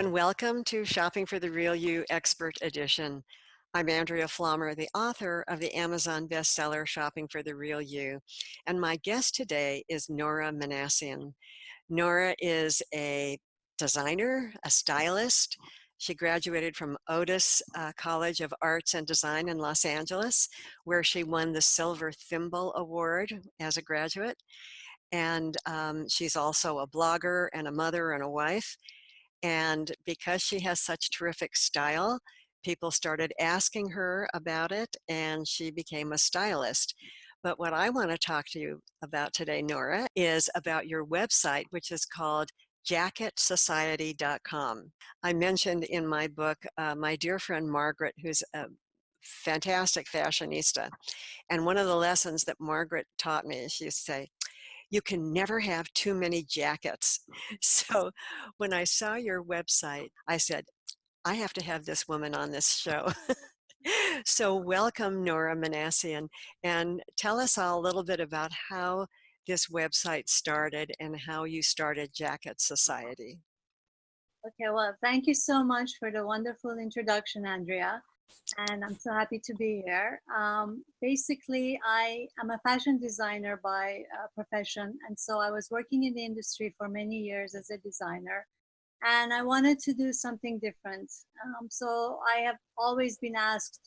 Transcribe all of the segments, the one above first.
and welcome to Shopping for the Real You Expert Edition. I'm Andrea Pflaumer, the author of the Amazon bestseller Shopping for the Real You, and my guest today is Nora Manassian. Nora is a designer, a stylist. She graduated from Otis College of Arts and Design in Los Angeles, where she won the Silver Thimble Award as a graduate. And she's also a blogger and a mother and a wife. And because she has such terrific style, people started asking her about it, and she became a stylist. But what I want to talk to you about today, Nora, is about your website, which is called jacketsociety.com. I mentioned in my book my dear friend Margaret, who's a fantastic fashionista. And one of the lessons that Margaret taught me is she used to say, you can never have too many jackets. So when I saw your website, I said, I have to have this woman on this show. So welcome, Nora Manassian, and tell us all a little bit about how this website started and how you started Jacket Society. Okay, well, thank you so much for the wonderful introduction, Andrea. And I'm so happy to be here. Basically, I am a fashion designer by profession. And so I was working in the industry for many years as a designer. And I wanted to do something different. So I have always been asked,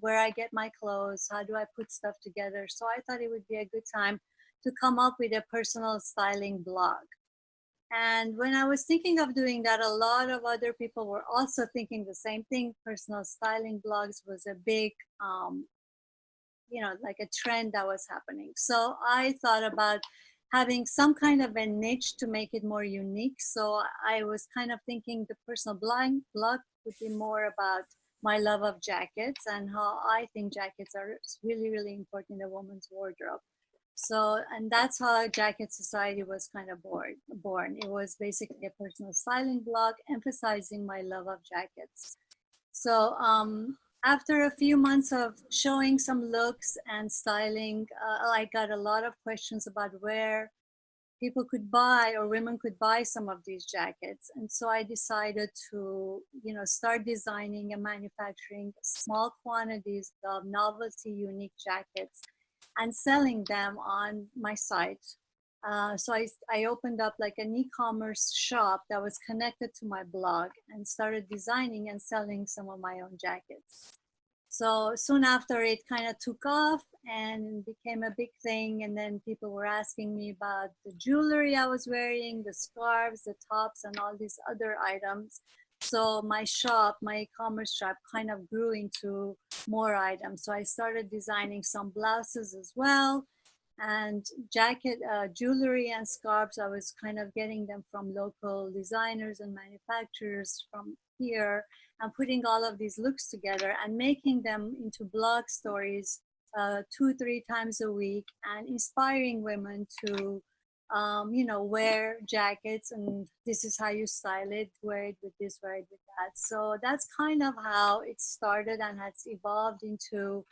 where I get my clothes, how do I put stuff together? So I thought it would be a good time to come up with a personal styling blog. And when I was thinking of doing that, a lot of other people were also thinking the same thing. Personal styling blogs was a big, like a trend that was happening. So I thought about having some kind of a niche to make it more unique. So I was kind of thinking the personal blog would be more about my love of jackets and how I think jackets are really, really important in a woman's wardrobe. So, and that's how Jacket Society was kind of born. It was basically a personal styling blog emphasizing my love of jackets. So, after a few months of showing some looks and styling, I got a lot of questions about where people could buy or women could buy some of these jackets. And so I decided to, start designing and manufacturing small quantities of novelty unique jackets and selling them on my site. So I opened up like an e-commerce shop that was connected to my blog and started designing and selling some of my own jackets. So soon after it kind of took off and became a big thing. And then people were asking me about the jewelry I was wearing, the scarves, the tops, and all these other items. So my shop, my e-commerce shop kind of grew into more items. So I started designing some blouses as well. And jacket, jewelry and scarves, I was kind of getting them from local designers and manufacturers from here and putting all of these looks together and making them into blog stories 2, 3 times a week and inspiring women to, wear jackets and this is how you style it, wear it with this, wear it with that. So that's kind of how it started and has evolved into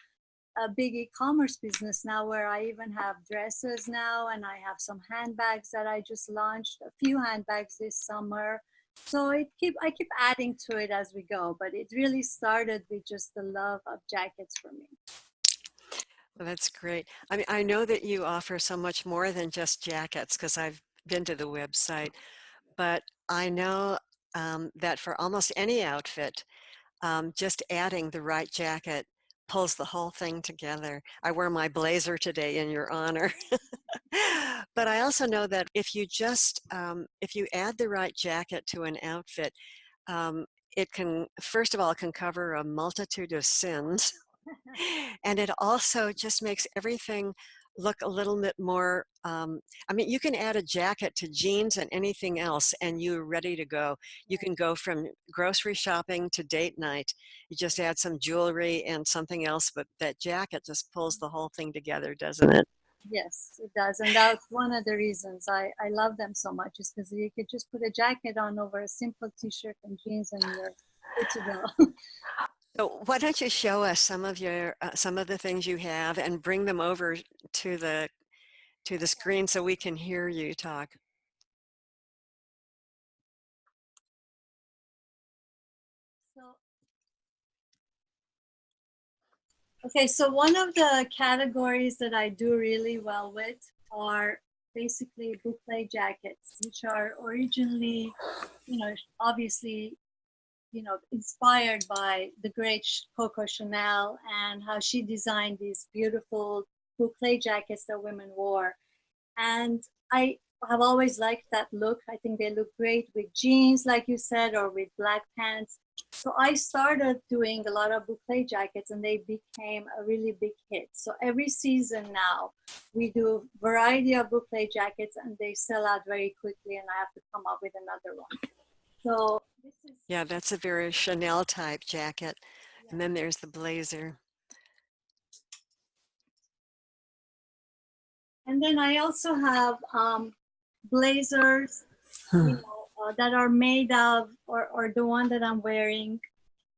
a big e-commerce business now where I even have dresses now and I have some handbags that I just launched, a few handbags this summer. So I keep adding to it as we go, but it really started with just the love of jackets for me. Well, that's great. I mean, I know that you offer so much more than just jackets because I've been to the website, but I know that for almost any outfit, just adding the right jacket pulls the whole thing together. I wear my blazer today in your honor. But I also know that if you add the right jacket to an outfit, it can, first of all, it can cover a multitude of sins. And it also just makes everything look a little bit more, I mean, you can add a jacket to jeans and anything else and you're ready to go. You can go from grocery shopping to date night. You just add some jewelry and something else, but that jacket just pulls the whole thing together, doesn't it? Yes, it does. And that's one of the reasons I love them so much is because you could just put a jacket on over a simple t-shirt and jeans and you're good to go. So why don't you show us some of the things you have and bring them over to the screen so we can hear you talk. Okay, so one of the categories that I do really well with are basically boucle jackets, which are originally, obviously, inspired by the great Coco Chanel and how she designed these beautiful boucle jackets that women wore. And I have always liked that look. I think they look great with jeans, like you said, or with black pants. So I started doing a lot of boucle jackets and they became a really big hit. So every season now we do a variety of boucle jackets and they sell out very quickly and I have to come up with another one. So this is, Yeah, that's a very Chanel type jacket. And yeah. then there's the blazer. And then I also have blazers, Hmm. that are made of, or the one that I'm wearing,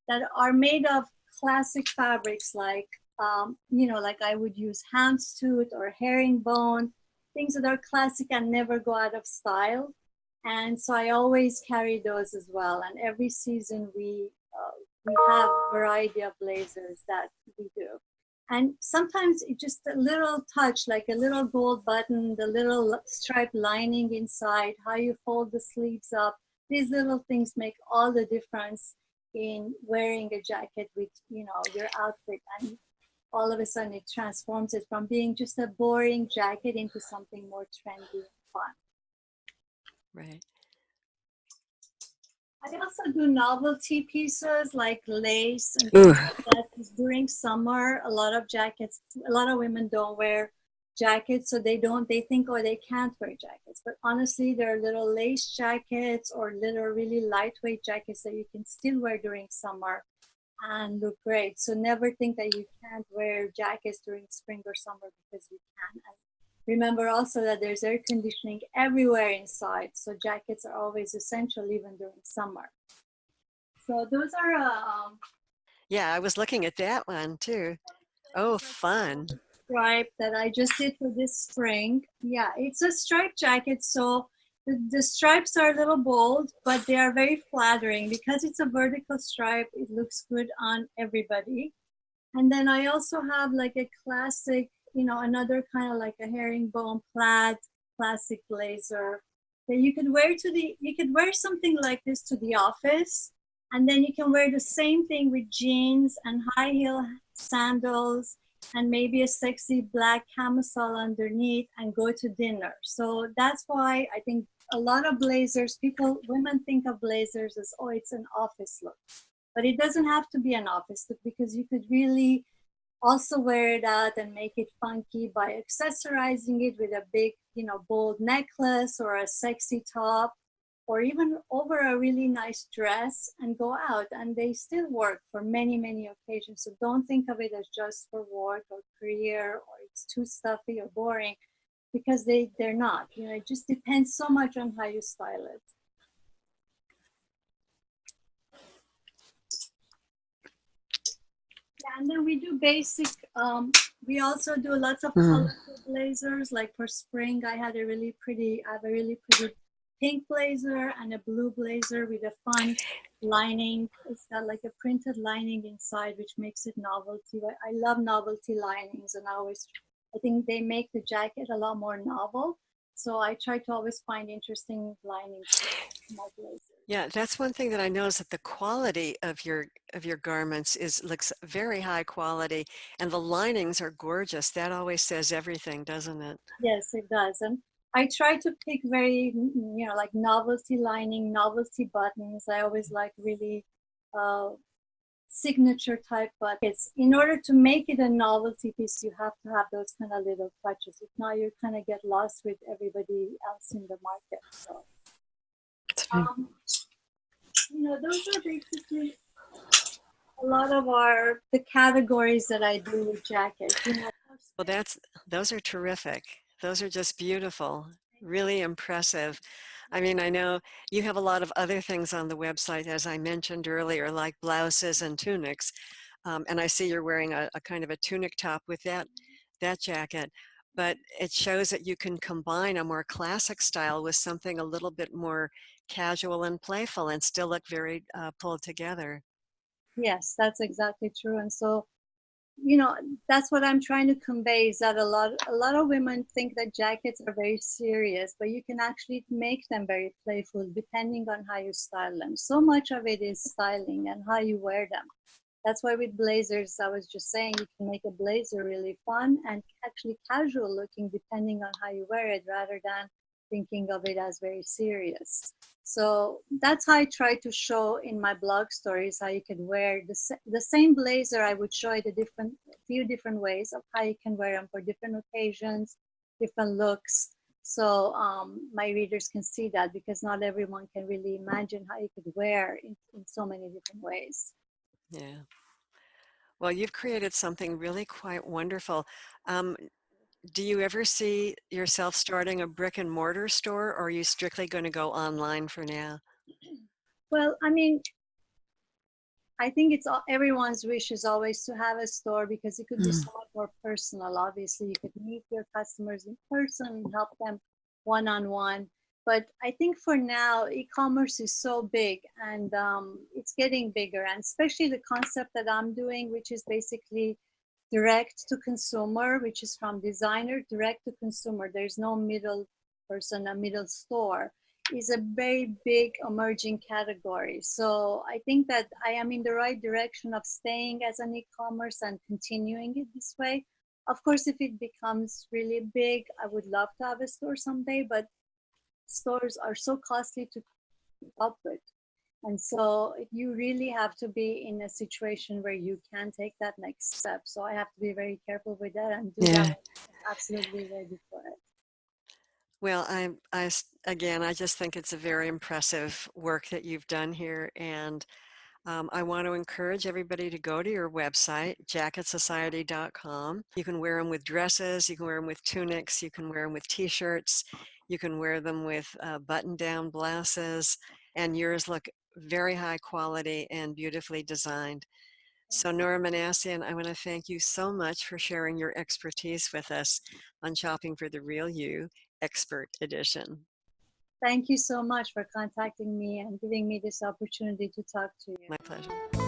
that are made of classic fabrics like, like I would use houndstooth or herringbone, things that are classic and never go out of style. And so I always carry those as well. And every season we have a variety of blazers that we do. And sometimes it's just a little touch, like a little gold button, the little stripe lining inside, how you fold the sleeves up. These little things make all the difference in wearing a jacket with your outfit, and all of a sudden it transforms it from being just a boring jacket into something more trendy and fun. Right. I also do novelty pieces like lace and Ooh, things like that. Because during summer, a lot of women don't wear jackets, so they think, oh, they can't wear jackets. But honestly, there are little lace jackets or little really lightweight jackets that you can still wear during summer and look great. So never think that you can't wear jackets during spring or summer, because you can. And remember also that there's air conditioning everywhere inside, so jackets are always essential even during summer. So those are yeah, I was looking at that one too. Oh, fun. stripe that I just did for this spring. Yeah, it's a striped jacket, so the stripes are a little bold, but they are very flattering because it's a vertical stripe. It looks good on everybody. And then I also have like a classic, another kind of like a herringbone plaid classic blazer that you could wear something like this to the office. And then you can wear the same thing with jeans and high heel sandals and maybe a sexy black camisole underneath and go to dinner. So that's why I think a lot of blazers, women think of blazers as, oh, it's an office look, but it doesn't have to be an office look, because you could really also wear it out and make it funky by accessorizing it with a big, bold necklace or a sexy top, or even over a really nice dress and go out. And they still work for many, many occasions. So don't think of it as just for work or career, or it's too stuffy or boring, because they're not. It just depends so much on how you style it. Yeah, and then we do basic. We also do lots of Hmm. colorful blazers. Like for spring, I have a really pretty pink blazer and a blue blazer with a fun lining. It's got like a printed lining inside, which makes it novelty. I love novelty linings, and I think they make the jacket a lot more novel. So I try to always find interesting linings for my blazers. Yeah, that's one thing that I noticed, that the quality of your garments is looks very high quality, and the linings are gorgeous. That always says everything, doesn't it? Yes, it does. And I try to pick very, like novelty lining, novelty buttons. I always like really uh, signature type buttons. In order to make it a novelty piece, you have to have those kind of little touches. If not, you kind of get lost with everybody else in the market. So, It's very- um, those are basically a lot of the categories that I do with jackets. For Well, spring, those are terrific. Those are just beautiful, really impressive. I mean, I know you have a lot of other things on the website, as I mentioned earlier, like blouses and tunics. And I see you're wearing a kind of a tunic top with that jacket. But it shows that you can combine a more classic style with something a little bit more casual and playful and still look very pulled together. yes, that's exactly true. And so you know, that's what I'm trying to convey, is that a lot of women think that jackets are very serious, but you can actually make them very playful depending on how you style them. So much of it is styling and how you wear them. That's why with blazers, I was just saying, you can make a blazer really fun and actually casual looking depending on how you wear it, rather than thinking of it as very serious. So that's how I try to show in my blog stories how you could wear the same blazer. I would show it a few different ways of how you can wear them for different occasions, different looks. So my readers can see that, because not everyone can really imagine how you could wear in so many different ways. Yeah. Well, you've created something really quite wonderful. Um, do you ever see yourself starting a brick and mortar store, or are you strictly going to go online for now? Well, I mean, I think it's everyone's wish is always to have a store, because it could be Mm. so much more personal. Obviously, you could meet your customers in person and help them one on one. But I think for now, e-commerce is so big, and it's getting bigger. And especially the concept that I'm doing, which is basically direct to consumer, which is from designer direct to consumer. There's no middle person, a middle store, is a very big emerging category. So I think that I am in the right direction of staying as an e-commerce and continuing it this way. Of course, if it becomes really big, I would love to have a store someday, but stores are so costly to keep up with. And so you really have to be in a situation where you can take that next step. So I have to be very careful with that and do that Yeah. when I'm absolutely ready for it. Well, again, I just think it's a very impressive work that you've done here. And I want to encourage everybody to go to your website, jacketsociety.com. You can wear them with dresses, you can wear them with tunics, you can wear them with t-shirts, you can wear them with button-down blouses, and yours look very high quality and beautifully designed. So Nora Manassian, I want to thank you so much for sharing your expertise with us on Shopping for the Real You Expert Edition. Thank you so much for contacting me and giving me this opportunity to talk to you. My pleasure.